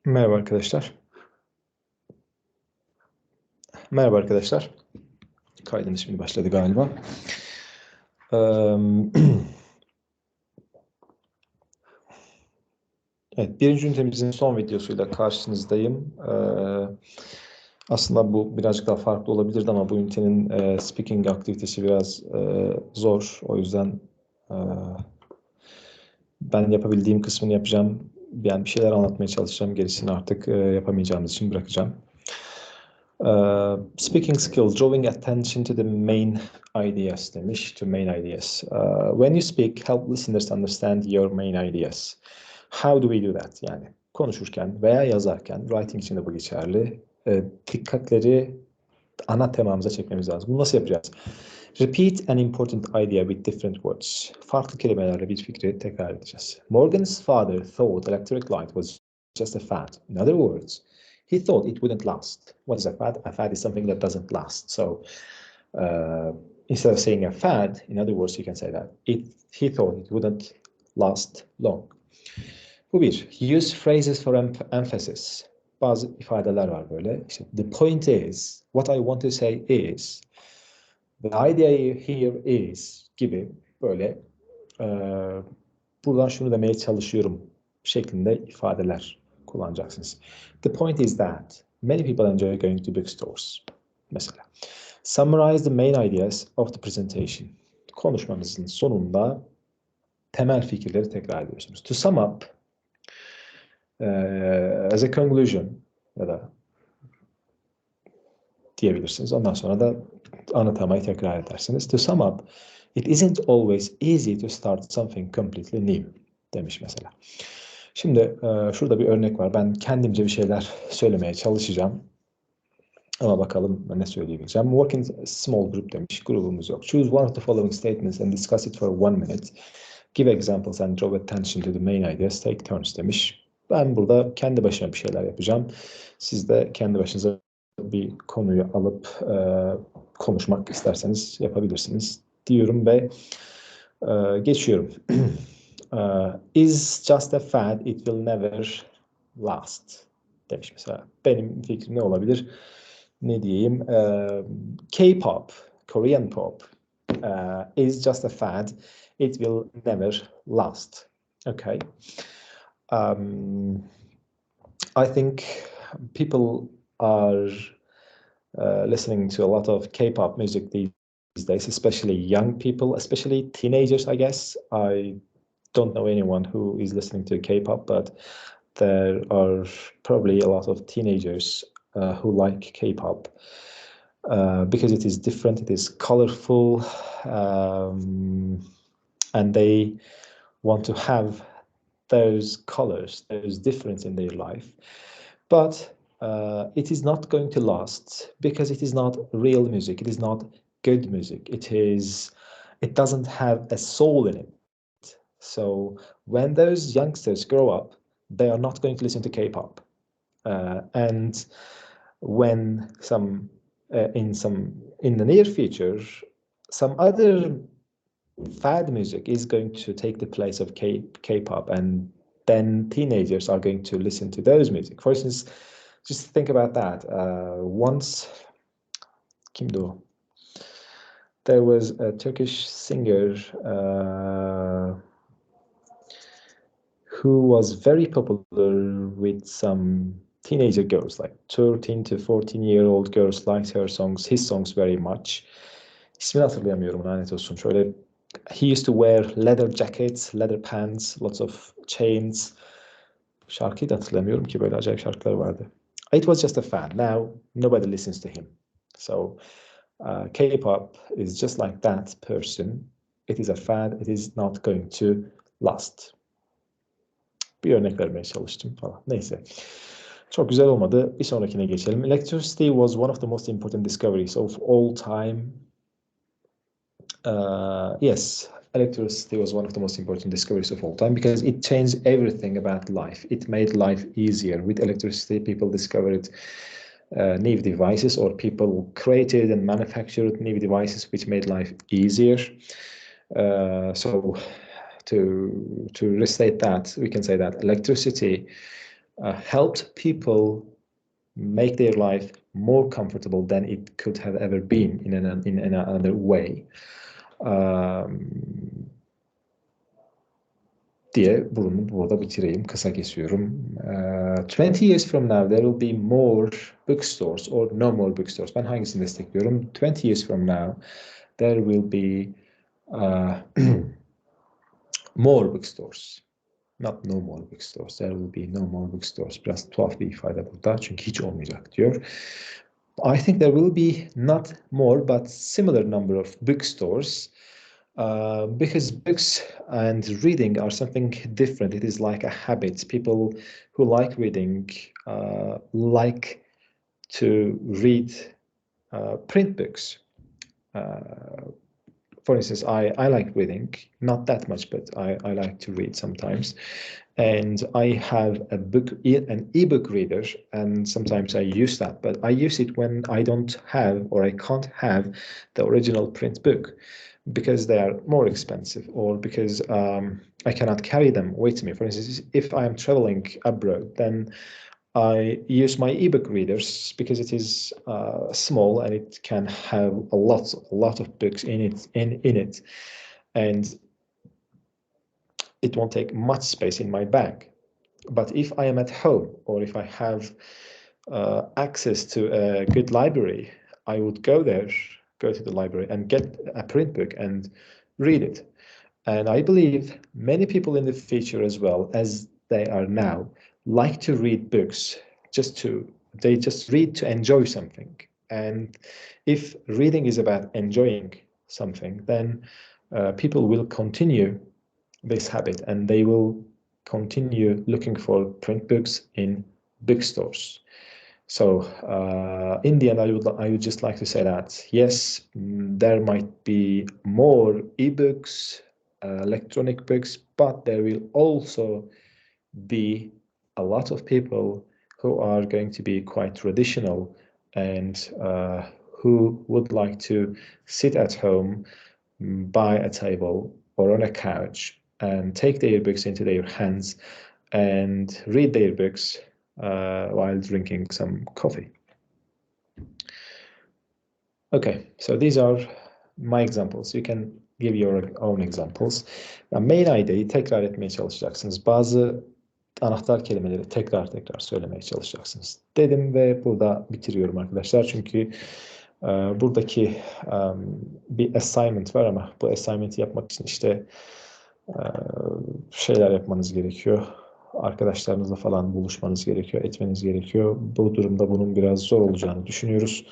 Merhaba arkadaşlar. Merhaba arkadaşlar. Kaydınız şimdi başladı galiba. Evet, birinci ünitemizin son videosuyla karşınızdayım. Aslında bu birazcık daha farklı olabilirdi ama bu ünitenin speaking aktivitesi biraz zor. O yüzden ben yapabildiğim kısmını yapacağım. Yani bir şeyler anlatmaya çalışacağım. Gerisini artık yapamayacağımız için bırakacağım. Speaking skills, drawing attention to the main ideas demiş, to main ideas. When you speak, help listeners understand your main ideas. How do we do that? Yani konuşurken veya yazarken, writing için de bu geçerli. Dikkatleri ana temamıza çekmemiz lazım. Bunu nasıl yapacağız? Repeat an important idea with different words. Farklı kelimelerle bir fikri tekrar edeceğiz. Morgan's father thought electric light was just a fad. In other words, he thought it wouldn't last. What is a fad? A fad is something that doesn't last. So instead of saying a fad, in other words, you can say that he thought it wouldn't last long. Bu bir. Use phrases for emphasis. Bazı ifadeler var böyle. İşte, the point is, what I want to say is, the idea here is gibi böyle buradan şunu demeye çalışıyorum şeklinde ifadeler kullanacaksınız. The point is that many people enjoy going to bookstores. Mesela. Summarize the main ideas of the presentation. Konuşmamızın sonunda temel fikirleri tekrar ediyorsunuz. To sum up, as a conclusion ya da diyebilirsiniz. Ondan sonra da ana temayı tekrar edersiniz. To sum up, it isn't always easy to start something completely new demiş mesela. Şimdi şurada bir örnek var. Ben kendimce bir şeyler söylemeye çalışacağım. Ama bakalım ne söyleyebileceğim. Work in small group demiş. Grubumuz yok. Choose one of the following statements and discuss it for 1 minute. Give examples and draw attention to the main ideas. Take turns demiş. Ben burada kendi başıma bir şeyler yapacağım. Siz de kendi başınıza bir konuyu alıp konuşmak isterseniz yapabilirsiniz diyorum ve geçiyorum. Is just a fad, it will never last demiş mesela. Benim fikrim ne olabilir? Ne diyeyim? K-pop, Korean pop is just a fad. It will never last. Okay. I think people are listening to a lot of K-pop music these days, especially young people, especially teenagers, I guess. I don't know anyone who is listening to K-pop, but there are probably a lot of teenagers who like K-pop because it is different, it is colorful, and they want to have those colors, those difference in their life. But it is not going to last because it is not real music. It is not good music. It doesn't have a soul in it. So when those youngsters grow up, they are not going to listen to K-pop. And when in the near future, some other fad music is going to take the place of K-pop, and then teenagers are going to listen to those music. For instance, just think about that. Once, kimdi o? There was a Turkish singer who was very popular with some teenager girls, like 13 to 14-year-old girls liked his songs very much. İsmini hatırlayamıyorum, lanet olsun. Şöyle, he used to wear leather jackets, leather pants, lots of chains. Şarkıyı da hatırlamıyorum ki, böyle acayip şarkılar vardı. It was just a fad. Now nobody listens to him. So K-pop is just like that person. It is a fad. It is not going to last. Bir örnek vermeye çalıştım falan. Neyse. Çok güzel olmadı. Bir sonrakine geçelim. Electricity was one of the most important discoveries of all time. Yes, electricity was one of the most important discoveries of all time because it changed everything about life. It made life easier. With electricity, people discovered new devices, or people created and manufactured new devices which made life easier. So to restate that, we can say that electricity helped people make their life more comfortable than it could have ever been in another way. Diye bunu burada bitireyim. Kısa kesiyorum. 20 years from now there will be more bookstores or no more bookstores. Ben hangisini destekliyorum? 20 years from now there will be more bookstores. Not no more bookstores. There will be no more bookstores. Biraz tuhaf bir ifade burada. Çünkü hiç olmayacak diyor. I think there will be not more but similar number of bookstores. Because books and reading are something different. It is like a habit. People who like reading like to read print books. For instance, I like reading, not that much, but I like to read sometimes. And I have an ebook reader, and sometimes I use that, but I use it when I don't have or I can't have the original print book because they are more expensive or because I cannot carry them with me. For instance, if I am traveling abroad, then I use my ebook readers because it is small and it can have a lot of books in it, and it won't take much space in my bag. But if I am at home or if I have access to a good library, I would go to the library and get a print book and read it. And I believe many people in the future, as well as they are now, like to read books they just read to enjoy something. And if reading is about enjoying something, then people will continue this habit and they will continue looking for print books in bookstores. So in the end, I would just like to say that yes, there might be more ebooks, electronic books, but there will also be a lot of people who are going to be quite traditional and who would like to sit at home by a table or on a couch and take their books into their hands and read their books while drinking some coffee. Okay, so these are my examples. You can give your own examples. Main ID'yi tekrar etmeye çalışacaksınız. Bazı anahtar kelimeleri tekrar söylemeye çalışacaksınız dedim ve burada bitiriyorum arkadaşlar. Çünkü buradaki bir assignment var ama bu assignment'i yapmak için işte şeyler yapmanız gerekiyor. Arkadaşlarınızla falan buluşmanız gerekiyor, etmeniz gerekiyor. Bu durumda bunun biraz zor olacağını düşünüyoruz.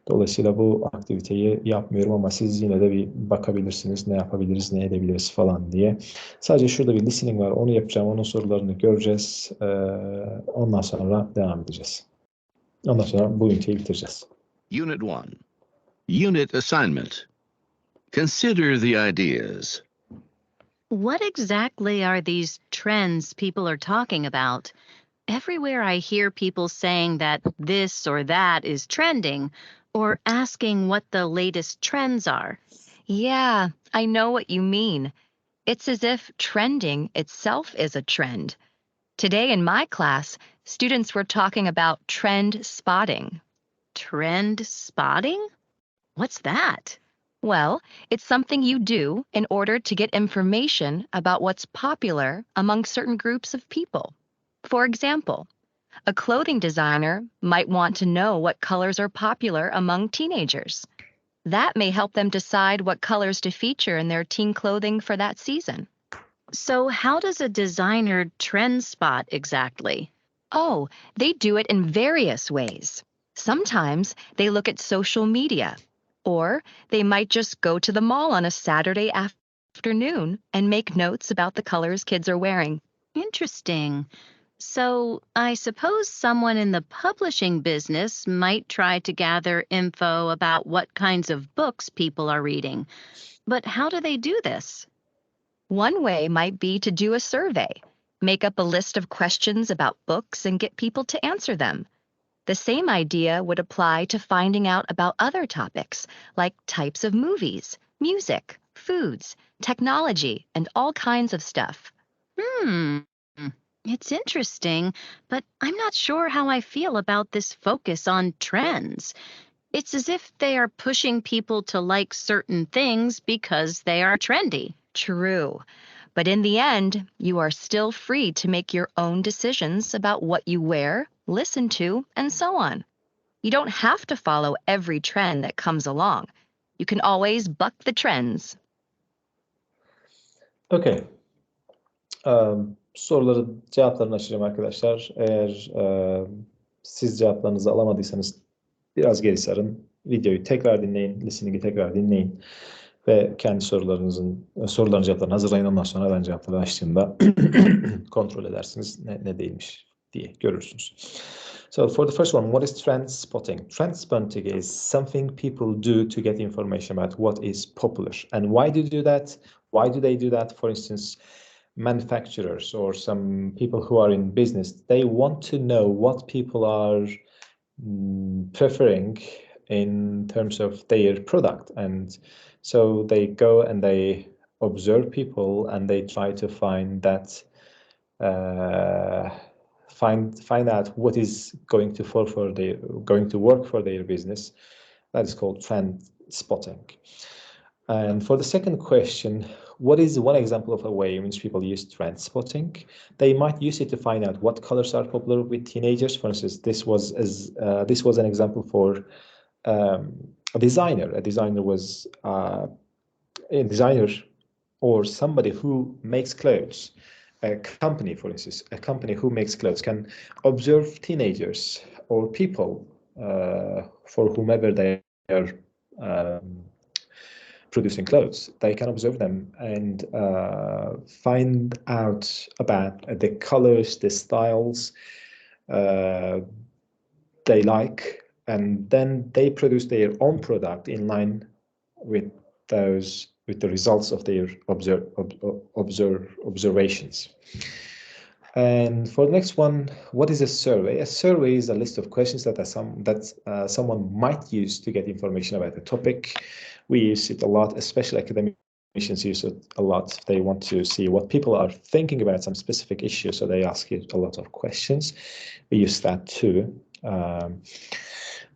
Dolayısıyla bu aktiviteyi yapmıyorum ama siz yine de bir bakabilirsiniz. Ne yapabiliriz, ne edebiliriz falan diye. Sadece şurada bir listening var. Onu yapacağım. Onun sorularını göreceğiz. Ondan sonra devam edeceğiz. Ondan sonra bu üniteyi bitireceğiz. Unit 1. Unit Assignment. Consider the ideas. What exactly are these trends people are talking about? Everywhere I hear people saying that this or that is trending, or asking what the latest trends are. Yeah, I know what you mean. It's as if trending itself is a trend. Today in my class, students were talking about trend spotting. Trend spotting? What's that? Well, it's something you do in order to get information about what's popular among certain groups of people. For example, a clothing designer might want to know what colors are popular among teenagers. That may help them decide what colors to feature in their teen clothing for that season. So how does a designer trend spot exactly? Oh, they do it in various ways. Sometimes they look at social media, or they might just go to the mall on a Saturday afternoon and make notes about the colors kids are wearing. Interesting. So I suppose someone in the publishing business might try to gather info about what kinds of books people are reading. But how do they do this? One way might be to do a survey, make up a list of questions about books and get people to answer them. The same idea would apply to finding out about other topics, like types of movies, music, foods, technology, and all kinds of stuff. It's interesting, but I'm not sure how I feel about this focus on trends. It's as if they are pushing people to like certain things because they are trendy. True. But in the end, you are still free to make your own decisions about what you wear, listen to, and so on. You don't have to follow every trend that comes along. You can always buck the trends. Okay. Cevaplarını açacağım arkadaşlar. Eğer siz cevaplarınızı alamadıysanız biraz geri sarın. Videoyu tekrar dinleyin, listening'i tekrar dinleyin ve kendi soruların cevaplarını hazırlayın. Ondan sonra ben cevapları açtığımda kontrol edersiniz ne değilmiş diye görürsünüz. So for the first one, what is trend spotting? Trend spotting is something people do to get information about what is popular. And why do they do that? Why do they do that? For instance, manufacturers or some people who are in business, they want to know what people are preferring in terms of their product, and so they go and they observe people and they try to find that find out what is going to work for their business. That is called trend spotting. And for the second question, what is one example of a way in which people use trend spotting? They might use it to find out what colors are popular with teenagers. For instance, this was an example for a designer. A designer was a designer or somebody who makes clothes. A company, for instance, a company who makes clothes can observe teenagers or people for whomever they are producing clothes. They can observe them and find out about the colors, the styles they like, and then they produce their own product in line with the results of their observations. And for the next one, what is a survey? A survey is a list of questions that someone might use to get information about a topic. We use it a lot, especially academicians use it a lot. They want to see what people are thinking about some specific issue, so they ask you a lot of questions. We use that too.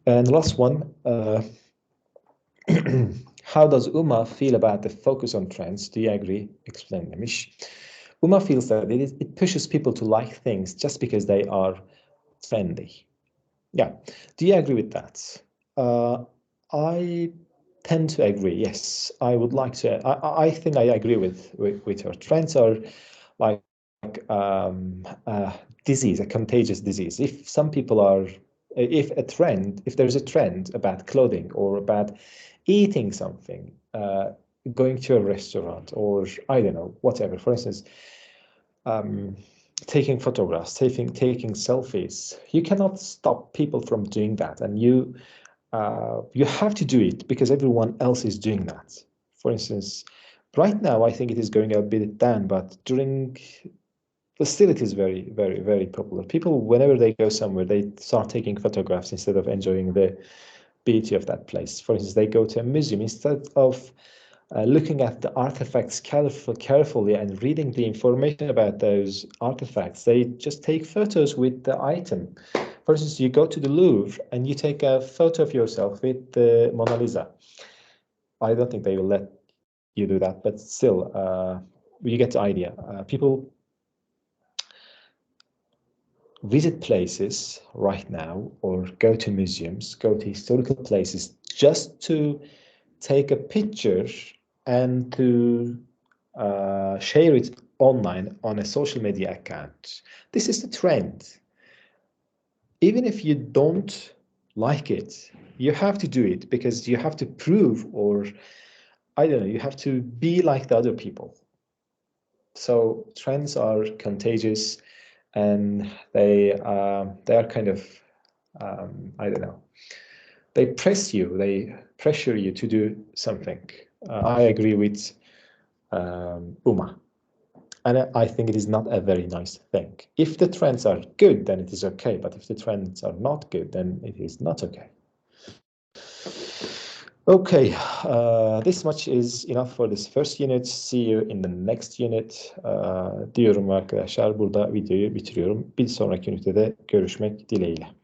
And the last one, how does Uma feel about the focus on trends? Do you agree? Explain demiş. Uma feels that it pushes people to like things just because they are trendy. Yeah. Do you agree with that? I tend to agree. Yes, I would like to. I think I agree with her. Trends are like disease, a contagious disease. If there's a trend about clothing or about eating something, going to a restaurant, or I don't know, whatever. For instance, taking photographs, taking selfies. You cannot stop people from doing that, and you have to do it because everyone else is doing that. For instance, right now I think it is going a bit down, but still it is very, very, very popular. People, whenever they go somewhere, they start taking photographs instead of enjoying the beauty of that place. For instance, they go to a museum instead of looking at the artifacts carefully and reading the information about those artifacts. They just take photos with the item. For instance, you go to the Louvre and you take a photo of yourself with the Mona Lisa. I don't think they will let you do that, but still, you get the idea. People visit places right now, or go to museums, go to historical places just to take a picture and to share it online on a social media account. This is the trend. Even if you don't like it, you have to do it because you have to prove, or I don't know, you have to be like the other people. So trends are contagious, and they are kind of I don't know. They pressure you to do something. I agree with Uma, and I think it is not a very nice thing. If the trends are good, then it is okay, but if the trends are not good, then it is not okay. Okay, this much is enough for this first unit. See you in the next unit. Diyorum arkadaşlar. Burada videoyu bitiriyorum. Bir sonraki ünitede görüşmek dileğiyle.